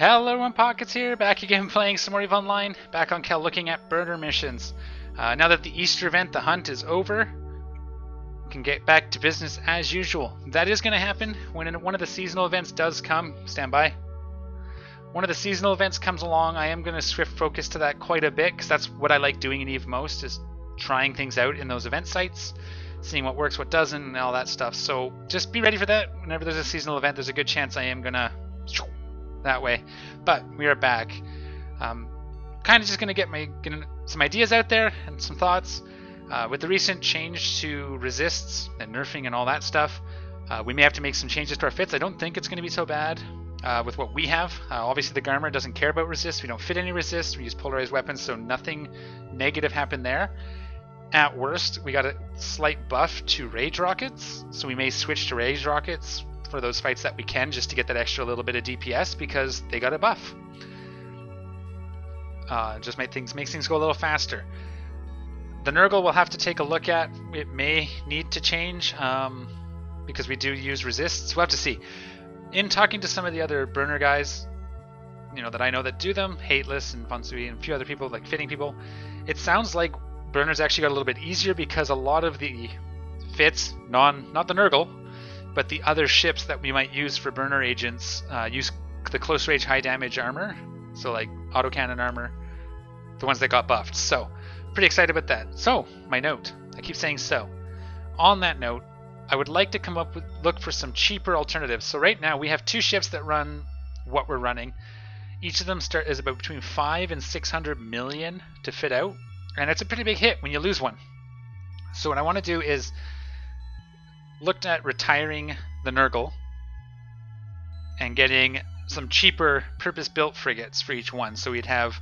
Hello everyone, Pockets here, back again playing some more EVE Online, back on Cal looking at burner missions. Now that the Easter event, the hunt, is over, we can get back to business as usual. That is going to happen when one of the seasonal events does come. Stand by. One of the seasonal events comes along, I am going to swift focus to that quite a bit, because that's what I like doing in EVE most, is trying things out in those event sites, seeing what works, what doesn't, and all that stuff. So just be ready for that. Whenever there's a seasonal event, there's a good chance I am going to that way. But we are back. Kind of just going to get some ideas out there and some thoughts. With the recent change to resists and nerfing and all that stuff, we may have to make some changes to our fits. I don't think it's going to be so bad with what we have. Obviously the Garmur doesn't care about resist. We don't fit any resist. We use polarized weapons, so nothing negative happened there. At worst, we got a slight buff to rage rockets, so we may switch to rage rockets for those fights that we can, just to get that extra little bit of DPS, because they got a buff. Just makes things go a little faster. The Nurgle we'll have to take a look at. It may need to change because we do use resists. We'll have to see. In talking to some of the other burner guys, that I know that do them, Hateless and Fonsui and a few other people, like fitting people, it sounds like burners actually got a little bit easier because a lot of the fits, not the Nurgle, but the other ships that we might use for burner agents use the close range high damage armor, so like autocannon armor, the ones that got buffed. So pretty excited about that. So my note, I keep saying so. On that note, I would like to look for some cheaper alternatives. So right now we have two ships that run what we're running. Each of them is about between 5 and 600 million to fit out, and it's a pretty big hit when you lose one. So what I want to do is looked at retiring the Nurgle and getting some cheaper purpose-built frigates for each one. So we'd have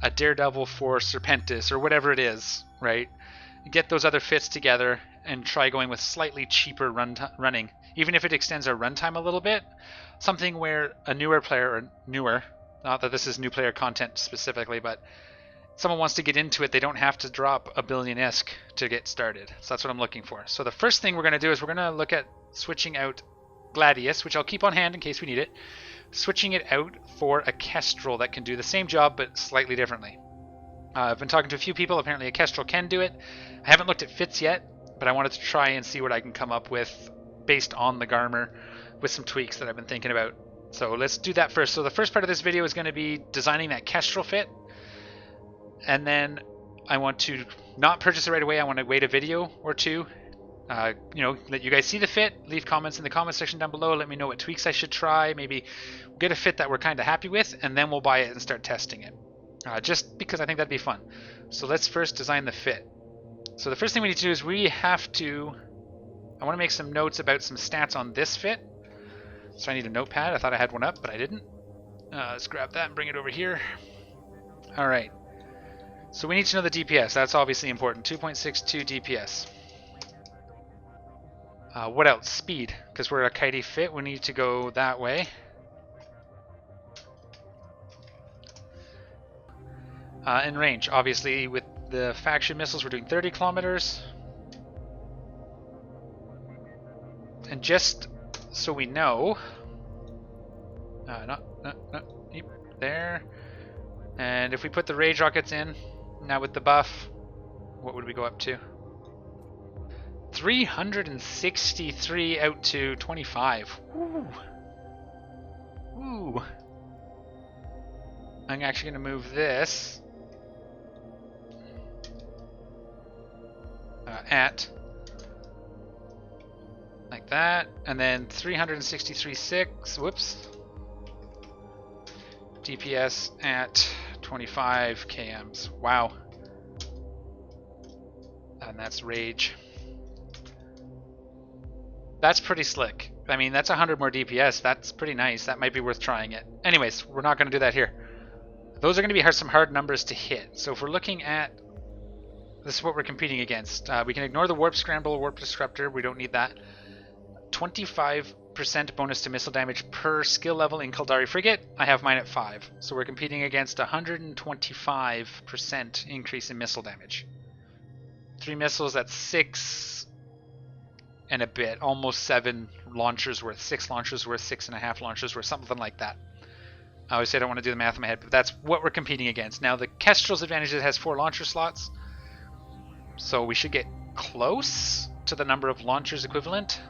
a Daredevil for Serpentis or whatever it is, right? Get those other fits together and try going with slightly cheaper running, even if it extends our runtime a little bit. Something where a newer player, or newer, not that this is new player content specifically, but someone wants to get into it, they don't have to drop a billion ISK to get started. So that's what I'm looking for. So the first thing we're going to do is we're going to look at switching out Gladius, which I'll keep on hand in case we need it, switching it out for a Kestrel that can do the same job but slightly differently. I've been talking to a few people. Apparently a Kestrel can do it. I haven't looked at fits yet, but I wanted to try and see what I can come up with based on the Garmur with some tweaks that I've been thinking about. So let's do that first. So the first part of this video is going to be designing that Kestrel fit. And then I want to not purchase it right away. I want to wait a video or two. Let you guys see the fit. Leave comments in the comment section down below. Let me know what tweaks I should try. Maybe get a fit that we're kind of happy with, and then we'll buy it and start testing it. Just because I think that'd be fun. So let's first design the fit. So the first thing we need to do is I want to make some notes about some stats on this fit. So I need a notepad. I thought I had one up, but I didn't. Let's grab that and bring it over here. All right. So we need to know the DPS. That's obviously important. 2.62 DPS. What else? Speed. Because we're a kitey fit, we need to go that way. And range. Obviously, with the faction missiles, we're doing 30 kilometers. And just so we know... there. And if we put the rage rockets in, now with the buff, what would we go up to? 363 out to 25. Ooh. Ooh. I'm actually going to move this at like that, and then 363.6. Whoops. DPS at 25 kms. Wow. And that's rage. That's pretty slick. I mean, that's 100 more DPS. That's pretty nice. That might be worth trying it. Anyways, we're not going to do that here. Those are going to be some hard numbers to hit. So if we're looking at... This is what we're competing against. We can ignore the Warp Scramble, Warp Disruptor. We don't need that. 25% bonus to missile damage per skill level in Kaldari Frigate. I have mine at 5. So we're competing against 125% increase in missile damage. 3 missiles, that's 6 and a bit, almost 7 launchers worth, 6 launchers worth, 6.5 launchers worth, something like that. Obviously, I don't want to do the math in my head, but that's what we're competing against. Now, the Kestrel's advantage is it has 4 launcher slots, so we should get close to the number of launchers equivalent,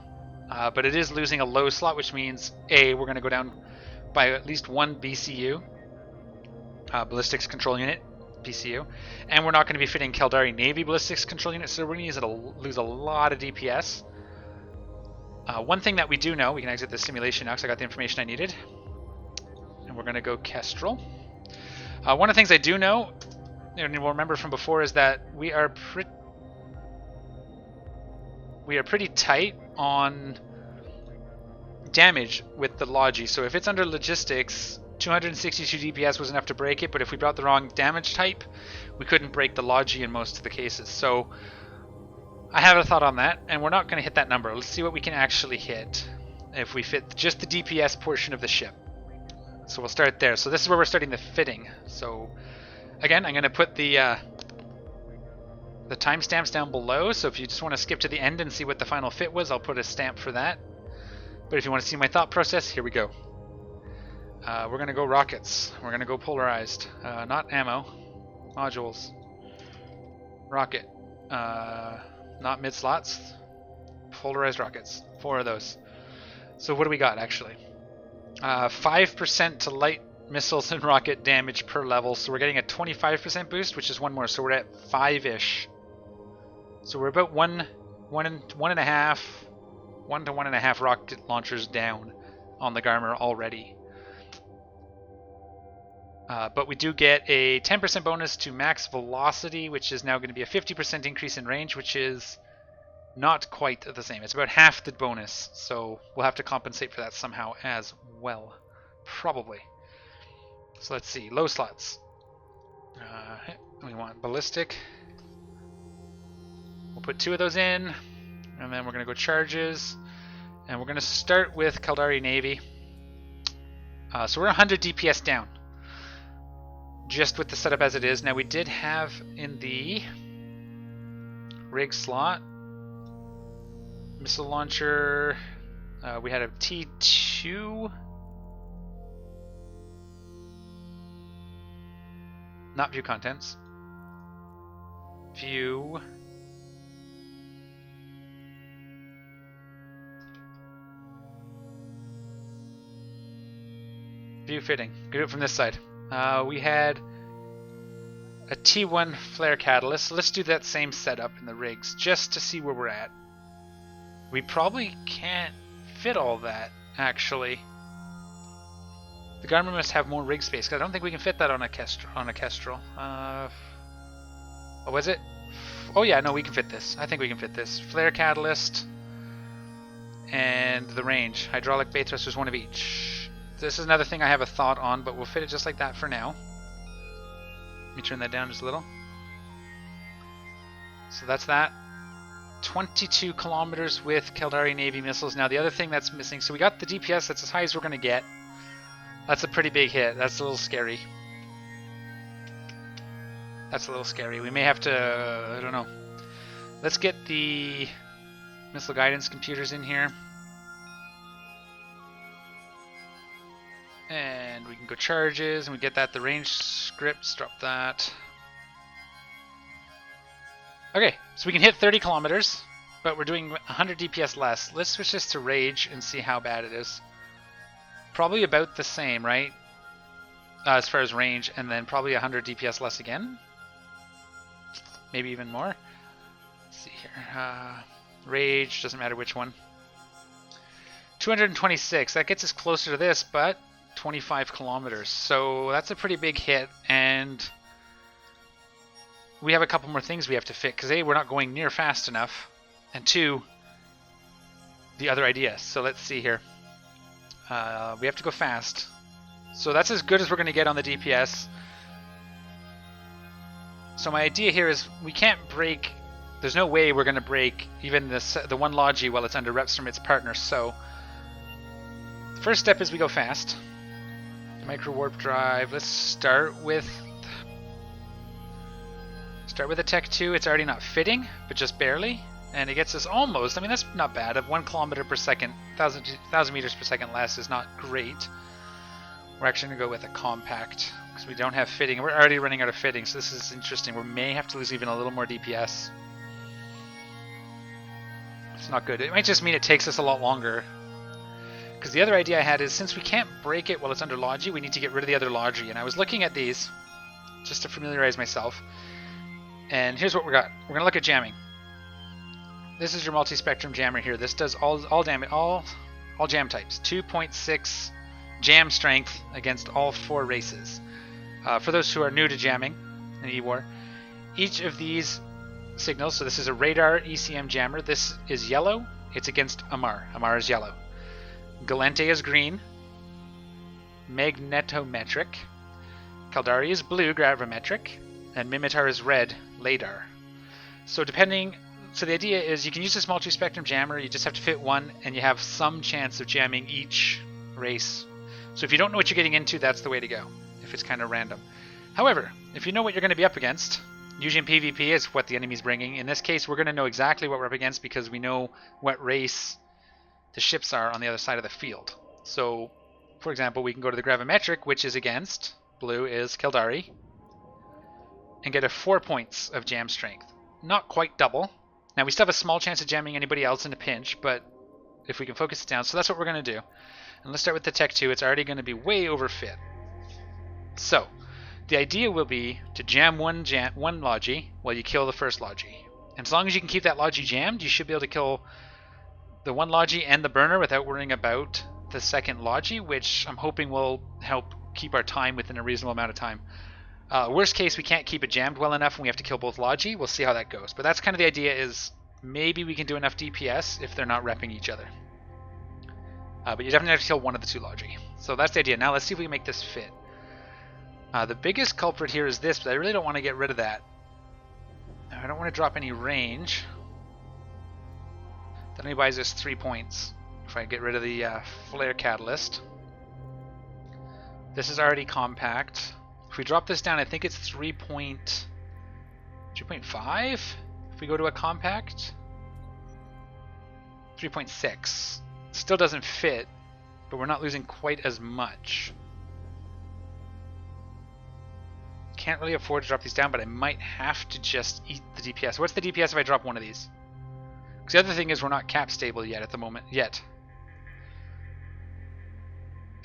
but it is losing a low slot, which means, A, we're going to go down by at least 1 BCU, Ballistics Control Unit, BCU, and we're not going to be fitting Caldari Navy Ballistics Control Unit, so we're going to lose a lot of DPS. One thing that we do know, we can exit the simulation now because I got the information I needed. And we're going to go Kestrel. One of the things I do know, and you'll remember from before, is that we are pretty tight on damage with the Logi. So if it's under logistics, 262 DPS was enough to break it, but if we brought the wrong damage type, we couldn't break the Logi in most of the cases. So I have a thought on that, and we're not going to hit that number. Let's see what we can actually hit if we fit just the DPS portion of the ship. So we'll start there. So this is where we're starting the fitting. So again, I'm going to put the timestamps down below. So if you just want to skip to the end and see what the final fit was, I'll put a stamp for that. But if you want to see my thought process, here we go. We're going to go rockets. We're going to go polarized. Not ammo. Modules. Rocket. Not mid slots. Polarized rockets. 4 of those. So what do we got actually? 5% to light missiles and rocket damage per level, so we're getting a 25% boost, which is 1 more, so we're at 5-ish. So we're about 1 to 1.5 rocket launchers down on the Garmur already. But we do get a 10% bonus to max velocity, which is now going to be a 50% increase in range, which is not quite the same. It's about half the bonus, so we'll have to compensate for that somehow as well. Probably. So let's see. Low slots. We want ballistic. We'll put 2 of those in, and then we're going to go charges, and we're going to start with Caldari Navy. So we're 100 DPS down, just with the setup as it is. Now we did have in the rig slot missile launcher, we had a T2, not view contents, view fitting. Do it from this side. We had a T1 flare catalyst. Let's do that same setup in the rigs just to see where we're at. We probably can't fit all that, actually. The Garmur must have more rig space, because I don't think we can fit that on a Kestrel. What was it? Oh yeah, no, we can fit this. I think we can fit this. Flare catalyst and the range. Hydraulic bay thrusters, 1 of each. This is another thing I have a thought on, but we'll fit it just like that for now. Let me turn that down just a little. So that's that. 22 kilometers with Caldari Navy missiles. Now the other thing that's missing, so we got the DPS, that's as high as we're going to get. That's a pretty big hit. That's a little scary. That's a little scary. We may have to, I don't know. Let's get the missile guidance computers in here. And we can go charges, and we get that, the range scripts, drop that. Okay, so we can hit 30 kilometers, but we're doing 100 DPS less. Let's switch this to Rage and see how bad it is. Probably about the same, right? As far as range, and then probably 100 DPS less again. Maybe even more. Let's see here. Rage, doesn't matter which one. 226, that gets us closer to this, but 25 kilometers. So that's a pretty big hit, and we have a couple more things we have to fit, because A, we're not going near fast enough, and 2, the other idea. So let's see here. We have to go fast. So that's as good as we're going to get on the DPS. So my idea here is we can't break, there's no way we're going to break even the one Logi while it's under reps from its partner. So the first step is we go fast. Microwarpdrive, let's start with a Tech 2. It's already not fitting, but just barely. And it gets us almost, I mean that's not bad, of 1 kilometer per second, 1,000 meters per second less is not great. We're actually going to go with a compact because we don't have fitting. We're already running out of fitting, so this is interesting. We may have to lose even a little more DPS. It's not good. It might just mean it takes us a lot longer. Because the other idea I had is since we can't break it while it's under Logi, we need to get rid of the other Logi. And I was looking at these just to familiarize myself. And here's what we got. We're going to look at jamming. This is your multi-spectrum jammer here. This does all jam types. 2.6 jam strength against all 4 races. For those who are new to jamming in E-War, each of these signals, so this is a radar ECM jammer. This is yellow. It's against Amar. Amar is yellow. Galente is green. Magnetometric. Kaldari is blue, Gravimetric. And Mimitar is red, Ladar. So the idea is you can use this multi-spectrum jammer, you just have to fit one, and you have some chance of jamming each race. So if you don't know what you're getting into, that's the way to go, if it's kind of random. However, if you know what you're going to be up against, usually in PvP is what the enemy's bringing. In this case, we're going to know exactly what we're up against because we know what race the ships are on the other side of the field. So, for example, we can go to the Gravimetric, which is against, blue is Kaldari, and get a 4 points of jam strength. Not quite double. Now, we still have a small chance of jamming anybody else in a pinch, but if we can focus it down, so that's what we're going to do. And let's start with the Tech 2. It's already going to be way overfit. So, the idea will be to jam one Logi while you kill the first Logi. And as long as you can keep that Logi jammed, you should be able to kill the one Logi and the burner without worrying about the second Logi, which I'm hoping will help keep our time within a reasonable amount of time. Worst case, we can't keep it jammed well enough and we have to kill both Logi. We'll see how that goes. But that's kind of the idea, is maybe we can do enough DPS if they're not repping each other. But you definitely have to kill one of the 2 Logi. So that's the idea. Now let's see if we can make this fit. The biggest culprit here is this, but I really don't want to get rid of that. I don't want to drop any range. That only buys us 3 points if I get rid of the Flare Catalyst. This is already compact. If we drop this down, I think it's 3.5 if we go to a compact. 3.6. Still doesn't fit, but we're not losing quite as much. Can't really afford to drop these down, but I might have to just eat the DPS. What's the DPS if I drop one of these? Because the other thing is we're not cap stable yet at the moment. Which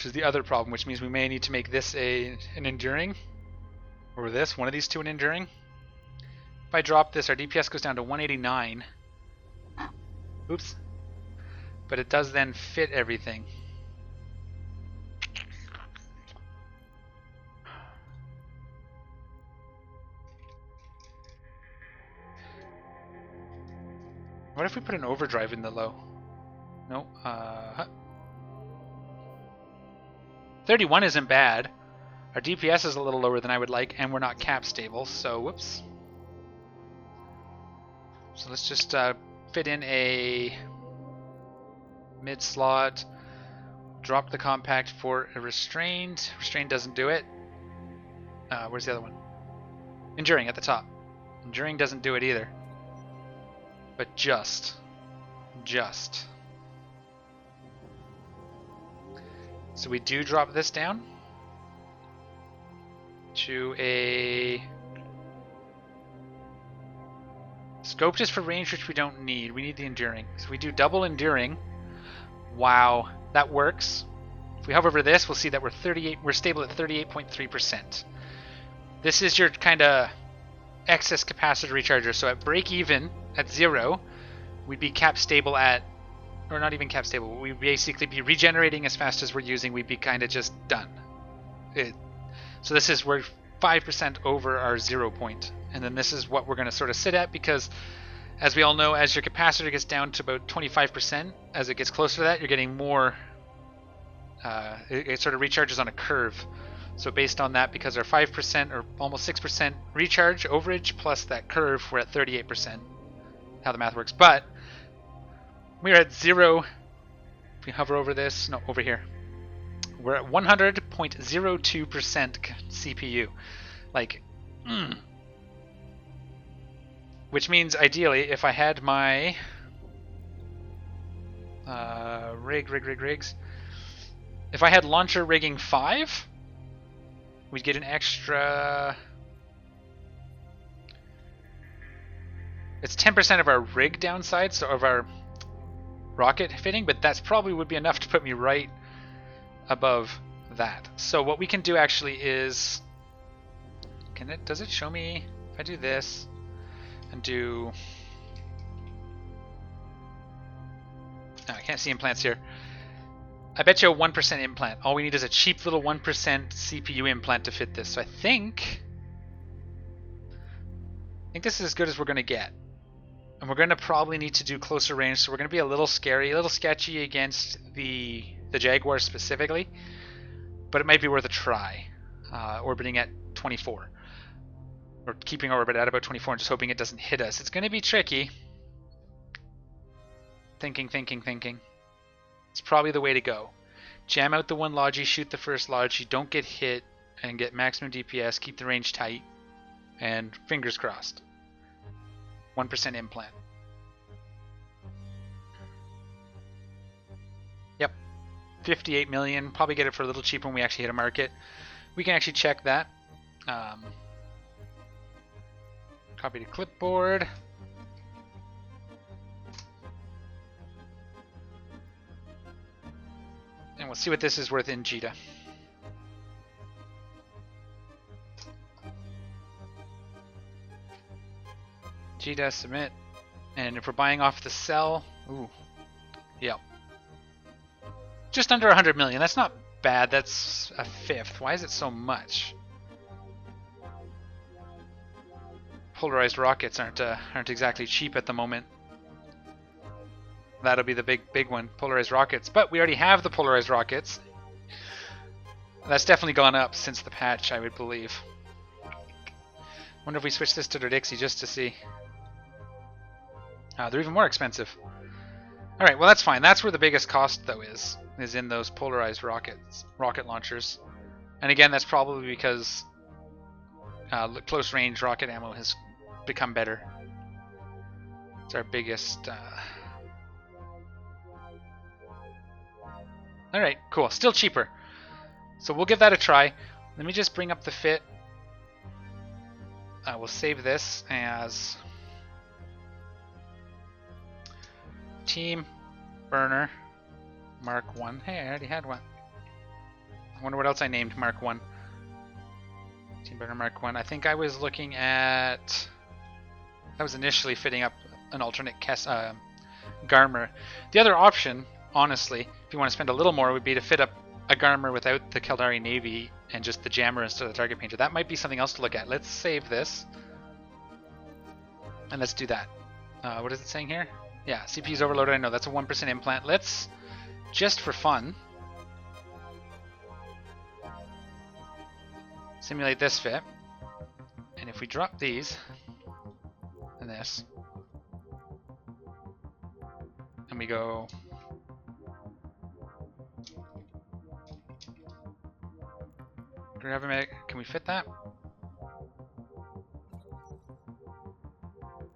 is the other problem, which means we may need to make this an enduring. Or this, one of these 2 an enduring. If I drop this, our DPS goes down to 189. Oops. But it does then fit everything. What if we put an overdrive in the low? No. 31 isn't bad. Our DPS is a little lower than I would like, and we're not cap stable, so whoops. So let's just fit in a mid slot, drop the compact for a restrained. Restrained doesn't do it. Where's the other one? Enduring at the top. Enduring doesn't do it either. But just. So we do drop this down to a scope just for range, which we don't need. We need the enduring. So we do double enduring. Wow, that works. If we hover over this, we'll see that we're stable at 38.3%. This is your kind of excess capacitor recharger. So at break even at 0, we'd be cap stable at, or not even cap stable, we'd basically be regenerating as fast as we're using. We'd be kind of just done. So this is, we're 5% over our 0 point. And then this is what we're going to sort of sit at, because as we all know, as your capacitor gets down to about 25%, as it gets closer to that, you're getting more, it sort of recharges on a curve. So based on that, because our 5% or almost 6% recharge overage plus that curve, we're at 38%. How the math works. But we're at 0. If we hover over this, no, over here, we're at 100.02% CPU. Like, which means ideally, if I had my rigs, If I had launcher rigging 5, we'd get an extra... It's 10% of our rig downside, so of our rocket fitting, but that's probably would be enough to put me right above that. So what we can do actually is... Does it show me... If I do this and do... No, I can't see implants here. I bet you a 1% implant. All we need is a cheap little 1% CPU implant to fit this. So I think this is as good as we're going to get. And we're going to probably need to do closer range, so we're going to be a little scary, a little sketchy against the Jaguar specifically. But it might be worth a try, orbiting at 24. Or keeping our orbit at about 24 and just hoping it doesn't hit us. It's going to be tricky. Thinking. It's probably the way to go. Jam out the one Logi, shoot the first Logi, don't get hit, and get maximum DPS, keep the range tight, and fingers crossed. 1% implant. Yep. 58 million. Probably get it for a little cheaper when we actually hit a market. We can actually check that. Copy to clipboard. And we'll see what this is worth in JITA. JITA, submit. And if we're buying off the sell, ooh, yep. Just under 100 million. That's not bad. That's a fifth. Why is it so much? Polarized rockets aren't exactly cheap at the moment. That'll be the big one, polarized rockets. But we already have the polarized rockets. That's definitely gone up since the patch, I would believe. Wonder if we switch this to their Dixie just to see. They're even more expensive. All right, well that's fine. That's where the biggest cost though is in those polarized rocket launchers. And again, that's probably because close range rocket ammo has become better. It's our biggest. Alright, cool. Still cheaper. So we'll give that a try. Let me just bring up the fit. We'll save this as Team Burner Mark 1. Hey, I already had one. I wonder what else I named Mark 1. Team Burner Mark 1. I think I was looking at... I was initially fitting up an alternate Garmur. The other option, honestly, if you want to spend a little more, would be to fit up a Garmur without the Caldari Navy and just the jammer instead of the target painter. That might be something else to look at. Let's save this. And let's do that. What is it saying here? Yeah, CPU's overloaded. I know that's a 1% implant. Let's, just for fun, simulate this fit. And if we drop these and this, and we go Gravimetric, can we fit that?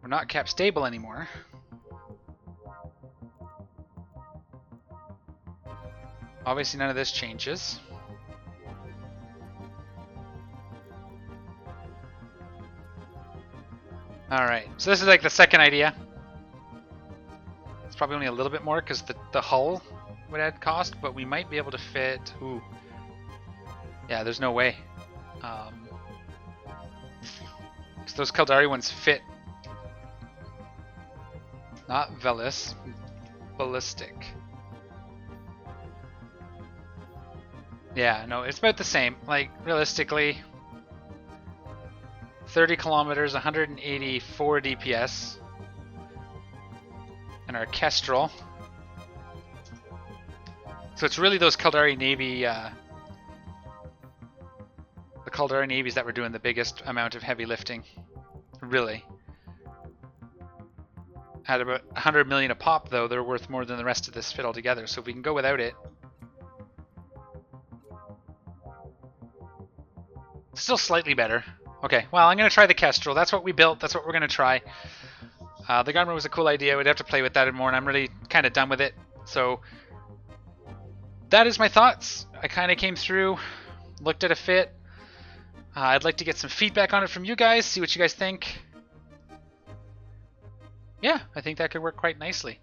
We're not cap stable anymore. Obviously none of this changes. Alright, so this is like the second idea. It's probably only a little bit more because the hull would add cost, but we might be able to fit... Ooh. Yeah, there's no way. Because those Caldari ones fit. Not Velis. Ballistic. Yeah, no, it's about the same. Like, realistically, 30 kilometers, 184 DPS. And our Kestrel. So it's really those Caldari Navy, the Caldari Navies that were doing the biggest amount of heavy lifting. Really. At about 100 million a pop, though, they're worth more than the rest of this fit altogether. So if we can go without it, still slightly better. Okay, well, I'm going to try the Kestrel. That's what we built. That's what we're going to try. The Garmur was a cool idea. We'd have to play with that more, and I'm really kind of done with it. So that is my thoughts. I kind of came through, looked at a fit. I'd like to get some feedback on it from you guys, see what you guys think. Yeah, I think that could work quite nicely.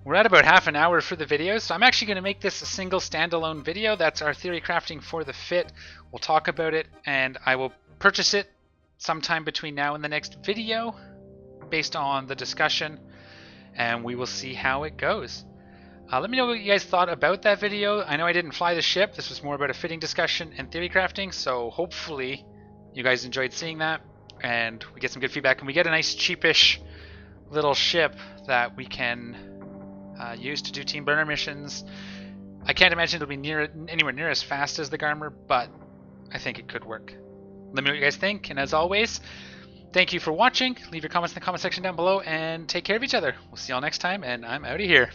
We're at about half an hour for the video, so I'm actually going to make this a single standalone video. That's our theory crafting for the fit. We'll talk about it, and I will purchase it sometime between now and the next video based on the discussion, and we will see how it goes. Let me know what you guys thought about that video. I know I didn't fly the ship. This was more about a fitting discussion and theory crafting, so hopefully you guys enjoyed seeing that, and we get some good feedback, and we get a nice cheapish little ship that we can use to do team burner missions. I can't imagine it'll be anywhere near as fast as the Garmur, but I think it could work. Let me know what you guys think, and as always, thank you for watching. Leave your comments in the comment section down below, and take care of each other. We'll see y'all next time, and I'm out of here.